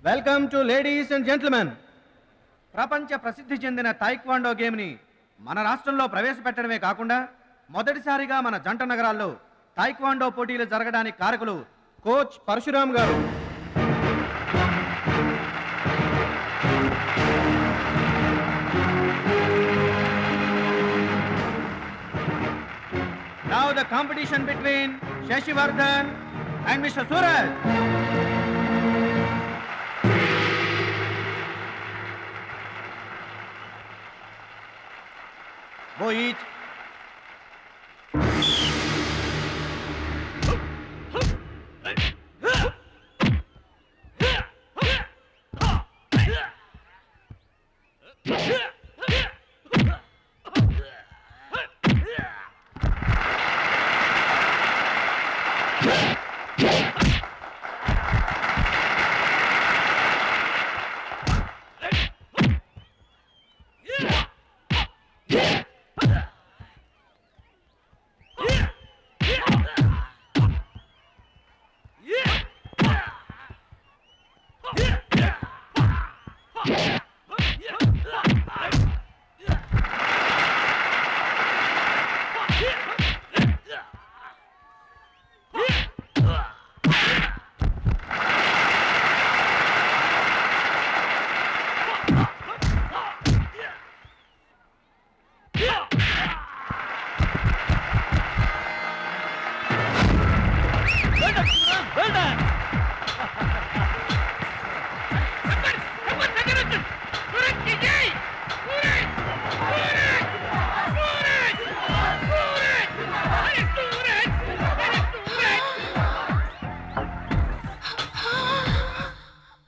Welcome to ladies and gentlemen. ప్రపంచ ప్రసిద్ధి చెందిన టైక్వాండో గేమ్ని మన రాష్ట్రంలో ప్రవేశపెట్టడమే కాకుండా మొదటిసారిగా మన జంట నగరాల్లో టైక్వాండో పోటీలు జరగడానికి కారకులు కోచ్ పరశురామ్ గారు. Now the competition between Shashivardhan and Mr. Suraj. Go each.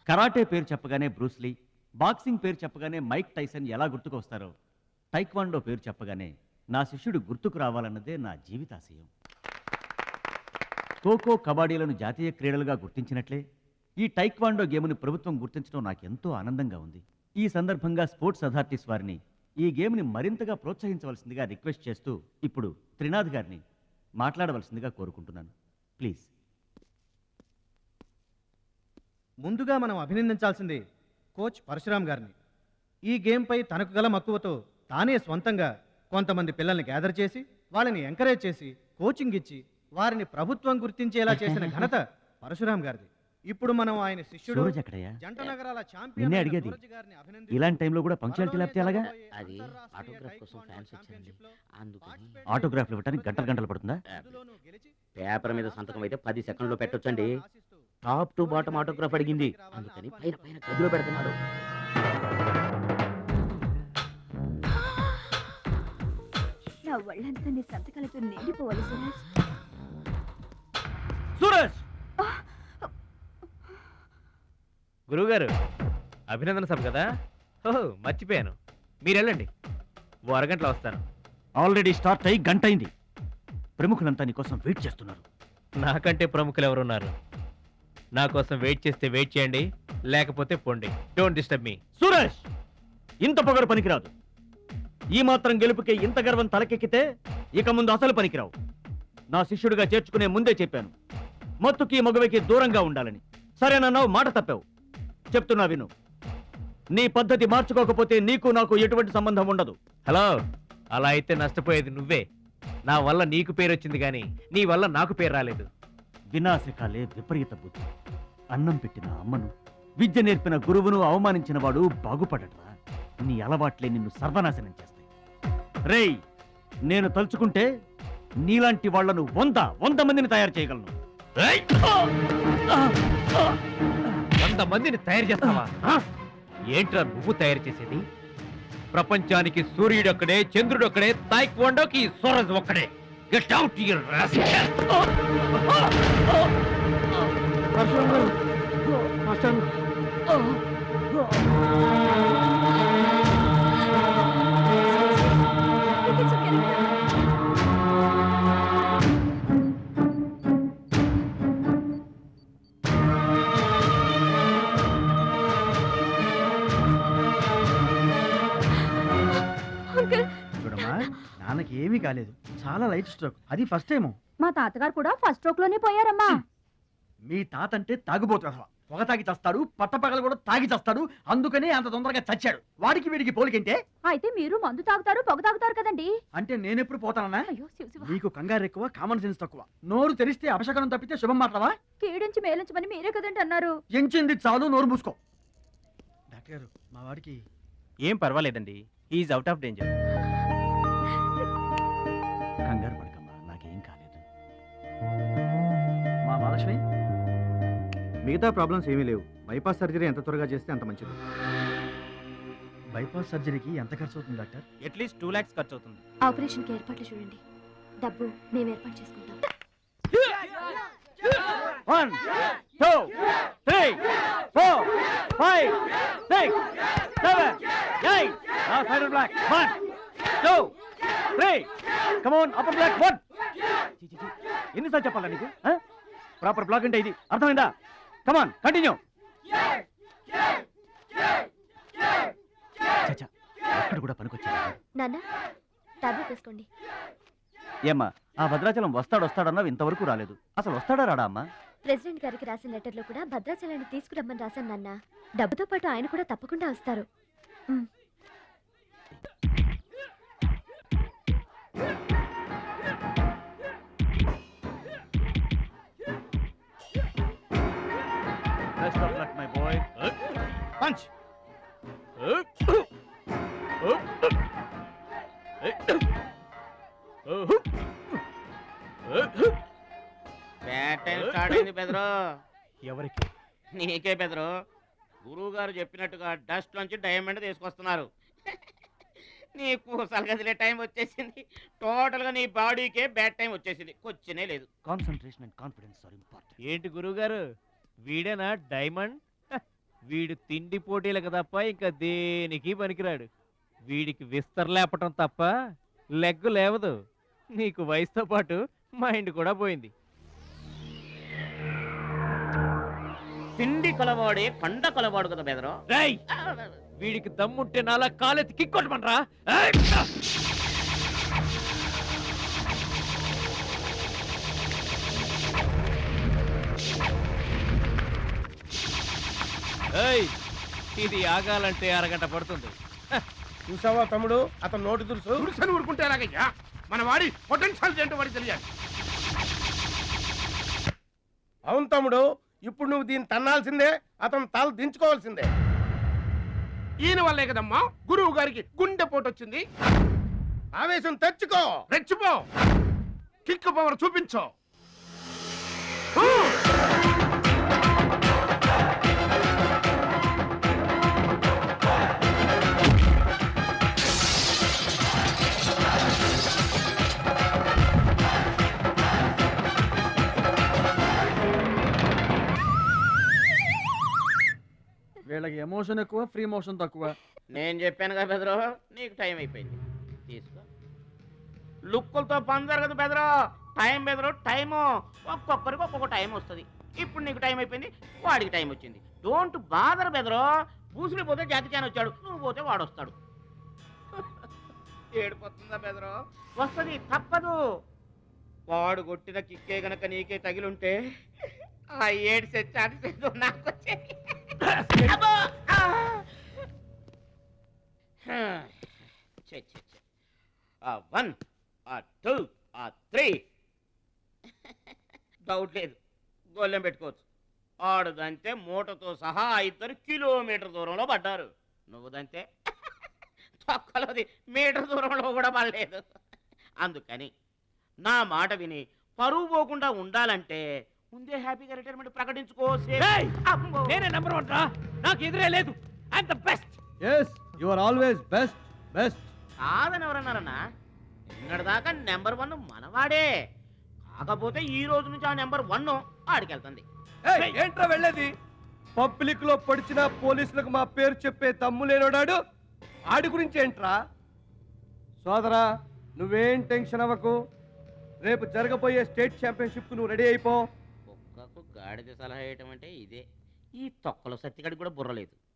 Karate పేరు చెప్పగానే బ్రూస్లీ, బాక్సింగ్ పేరు చెప్పగానే మైక్ టైసన్ ఎలా గుర్తుకొస్తారో, టైక్వాండో పేరు చెప్పగానే నా శిష్యుడు గుర్తుకు రావాలన్నదే నా జీవితాశయం. ఖోఖో, కబడ్డీలను జాతీయ క్రీడలుగా గుర్తించినట్లే ఈ టైక్వాండో గేమ్ని ప్రభుత్వం గుర్తించడం నాకెంతో ఆనందంగా ఉంది. ఈ సందర్భంగా స్పోర్ట్స్ అథారిటీస్ వారిని ఈ గేమ్ని మరింతగా ప్రోత్సహించవలసిందిగా రిక్వెస్ట్ చేస్తూ ఇప్పుడు త్రినాథ్ గారిని మాట్లాడవలసిందిగా కోరుకుంటున్నాను. ప్లీజ్. ముందుగా మనం అభినందించాల్సింది కోచ్ పరశురామ్ గారిని. ఈ గేమ్పై తనకు గల మక్కువతో తానే స్వంతంగా కొంతమంది పిల్లల్ని గ్యాదర్ చేసి వాళ్ళని ఎంకరేజ్ చేసి కోచింగ్ ఇచ్చి వారిని ప్రభుత్వం గుర్తించేలా చేసిన ఘనత పరశురామ్ గారిది. ఇప్పుడు మనం ఆయన శిష్యుడు జంట నగరాల ఛాంపియన్ సూరజ్ గారిని అభినందించాలి. ఇలాంటి టైంలో కూడా పంక్చువాలిటీ లేకపోతే ఎలాగా? అది ఆటోగ్రాఫ్ కోసం ఫ్యాన్స్ వచ్చారండి, అందుకని. ఆటోగ్రాఫ్లు ఇవ్వడానికి గంటలు పడుతుందా? పేపర్ మీద సంతకం అయితే 10 సెకండ్లో పెట్టొచ్చండి. టాప్ టు బాటమ్ ఆటోగ్రాఫ్ అడిగింది, అందుకని పైన పైన గదిలో పెడుతున్నాడు. నా ఒళ్ళంతా నీ సంతకాలతో నిండిపోవాలి సురేష్. సూరజ్! గురువుగారు, అభినందన సభ కదా? ఓహో, మర్చిపోయాను. మీరు వెళ్ళండి, ఓ అరగంటలో వస్తాను. ఆల్రెడీ స్టార్ట్ అయ్యి గంట అయింది. ప్రముఖులంతా నీ కోసం వెయిట్ చేస్తున్నారు. నాకంటే ప్రముఖులు ఎవరున్నారు? నా కోసం వెయిట్ చేస్తే వెయిట్ చేయండి, లేకపోతే పోండి. Don't disturb me. సూరజ్, ఇంత పొగరు పనికిరాదు. ఈ మాత్రం గెలుపుకే ఇంత గర్వం తలకెక్కితే ఇక ముందు అసలు పనికిరావు. నా శిష్యుడిగా చేర్చుకునే ముందే చెప్పాను, మత్తుకి మగవికి దూరంగా ఉండాలని. సరేనన్నావు, మాట తప్పావు. చెప్తున్నా విను. నీ పద్ధతి మార్చుకోకపోతే నీకు నాకు ఎటువంటి సంబంధం ఉండదు. హలో, అలా అయితే నష్టపోయేది నువ్వే. నా వల్ల నీకు పేరు వచ్చింది కానీ నీ వల్ల నాకు పేరు రాలేదు. వినాశకాలే విపరీత బుద్ధి. అన్నం పెట్టిన అమ్మను, విద్య నేర్పిన గురువును అవమానించిన వాడు బాగుపడట్రా. నీ అలవాట్లే నిన్ను సర్వనాశనం చేస్తాయి. రేయ్, నేను తలుచుకుంటే నీలాంటి వాళ్లను 100 మందిని తయారు చేయగలను. 100 మందిని తయారు చేస్తావా? ఏంట్రా నువ్వు తయారు చేసేది? ప్రపంచానికి సూర్యుడొక్కడే, చంద్రుడొక్కడే, తాయిక్వాండోకి సూరజ్ ఒక్కడే. Get out your rascal. చూడమ్మా, నాన్నకి ఏమీ కాలేదు. చాలా లైట్ స్ట్రోక్, అది ఫస్ట్ టైం. మా తాతగారు కూడా ఫస్ట్ స్ట్రోక్ లోనే పోయారమ్మా. మీ తాత అంటే తాగుబోతు. పొగ తాగి చస్తాడు, పట్టపగలు కూడా తాగి చస్తాడు, అందుకనే అంత తొందరగా చచ్చాడు. వాడికి వీడికి పోలికంటే అయితే మీరు మందు తాగుతారు పొగ తాగుతారు కదండి. అంటే నేనెప్పుడు పోతానన్నా? అయ్యో శివ శివ. నీకు కంగారు ఎక్కువ, కామన్ సెన్స్ తక్కువ. నోరు తెరిస్తే అపశకనం తప్పితే శుభం మాట్లాడవా? కీడించి మేలించమని మీరే కదండి అన్నారు. ఎంచింది చాలు, నోరు మూసుకో. డాక్టర్ గారు, మా వాడికి ఏం పర్వాలేదండి, ఈజ్ అవుట్ ఆఫ్ డేంజర్. కంగారు పడకమ్మా, నాకేం కాలేదు. మా మహాలక్ష్మి మిగతా ప్రాబ్లమ్స్ ఏమీ లేవు. బైపాస్ సర్జరీ ఎంత త్వరగా చేస్తే అంత మంచిది. బైపాస్ సర్జరీకి ఎంత ఖర్చు అవుతుంది డాక్టర్? అట్లీస్ట్ 2 lakhs ఖర్చు అవుతుంది. ఆపరేషన్కి ఏర్పాట్లు చూడండి. డబ్బు మేము ఏర్పాటు చేసుకుంటాం. 1 2 3 4 5 6 7 8 now side black 1 2 3 come on upper black 1 ఎన్నిసార్లు చెప్పాలా నీకు? ప్రాపర్ బ్లాక్ అంటే ఇది, అర్థమైందా? come on continue. చచ్చా, ఎక్కడ కూడా పనికొచ్చా? నాన్న టాబ్లెట్ వేసుకోండి. ఏమ్మా, ఆ భద్రాచలం వస్తాడన్నావు, ఇంతవరకు రాలేదు. అసలు వస్తాడా రాడా అమ్మా? ప్రెసిడెంట్ గారికి రాసిన లెటర్లో కూడా భద్రాచలాన్ని తీసుకురమ్మని రాశాను నాన్న. డబ్బుతో పాటు ఆయన కూడా తప్పకుండా వస్తారు. Best of luck, my boy. Punch. Bad time start అయింది బెదరు. ఎవరికి? నీకే బెదరు. గురువు గారు చెప్పినట్టుగా డస్ట్ నుంచి డైమండ్ తీసుకొస్తున్నారు. నీ పూసలు కదిలే టైం వచ్చేసింది. టోటల్ గా నీ బాడీకే బ్యాడ్ టైం వచ్చేసింది. కొచ్చినే లేదు. Concentration and confidence are important. ఏంటి గురువుగారు, వీడేనా డైమండ్? వీడు తిండి పోటీలకు తప్ప ఇంకా దేనికి పనికిరాడు. వీడికి విస్తరలేపటం తప్ప లెగ్గు లేవదు. నీకు వయసుతో పాటు మైండ్ కూడా పోయింది. తిండి కలవాడే కండ కలవాడు కదా బెదరు. రేయ్, వీడికి దమ్ముంటే నాలా కాలెత్తి కిక్కొట్టమనరా? ఏయ్, ఇది ఆగాలంటే అరగంట పడుతుంది. చూసావా తమ్ముడు, అతను నోటి దురుసని ఊరుకుంటే ఎలాగయ్యా? మన వాడి పొటెన్షియల్ ఏంటో వాడికి తెలియాలి. అవును తమ్ముడు, ఇప్పుడు నువ్వు దీన్ని తన్నాల్సిందే, అతను తల దించుకోవాల్సిందే. ఈయన వల్లే కదమ్మా గురువు గారికి గుండెపోటు వచ్చింది. ఆవేశం తెచ్చుకో, రెచ్చిపో, కిక్ పవర్ చూపించో. వీళ్ళకి ఎమోషన్ ఎక్కువ, ఫ్రీ మోషన్ తక్కువ. నేను చెప్పాను కదా బెదరు, నీకు టైం అయిపోయింది. తీసుకో. లుక్కులతో పని జరగదు బెదరు. టైం బెదరు, టైము. ఒక్కొక్కరికి ఒక్కొక్క టైం వస్తుంది. ఇప్పుడు నీకు టైం అయిపోయింది, వాడికి టైం వచ్చింది. డోంట్ బాదర్ బెదరు. పూసులు పోతే జాతి చాన్ వచ్చాడు, నువ్వు పోతే వాడు వస్తాడు. ఏడిపోతుందా బెదరు? వస్తుంది, తప్పదు. వాడు కొట్టిన కిక్కే గనక నీకే తగిలుంటే ఆ ఏడ్సే చాటి నాకు వచ్చేది. అబ్బో! ఆ 1 ఆ 2 ఆ 3 డౌట్ లేదు, గోళ్ళెం పెట్టుకోవచ్చు. ఆడుదంతే మూటతో సహా 2 కిలోమీటర్ దూరంలో పడ్డారు. నువ్వుదంతే తొక్కలోది మీటర్ దూరంలో కూడా పడలేదు. అందుకని నా మాట విని పరువు పోకుండా ఉండాలంటే ముందే హ్యాపీగా రిటైర్మెంట్ ప్రకటించుకో. నేనే నెంబర్ 1 రా, నాకు ఎదురే లేదు. I'm the best. yes you are always best. కాదని ఎవరన్నారన్నా? నిన్నటిదాకా నెంబర్ 1 మనవాడే. కాకపోతే ఈ రోజు నుంచి ఆ నెంబర్ 1 ఆడికెళ్తుంది. ఏంట్రా వెళ్ళేది? పబ్లిక్ లో పడిచిన పోలీసులకు మా పేరు చెప్పే దమ్ము లేనోడాడు ఆడి గురించి ఏంట్రా? సోదరా, నువ్వేం టెన్షన్ అవ్వకు. రేపు జరగబోయే స్టేట్ ఛాంపియన్షిప్ నువ్వు రెడీ అయిపో. కుక్కకు గాడిద సలహా వేయటం అంటే ఇదే. ఈ తొక్కలో సత్తిగడికి కూడా బుర్రలేదు.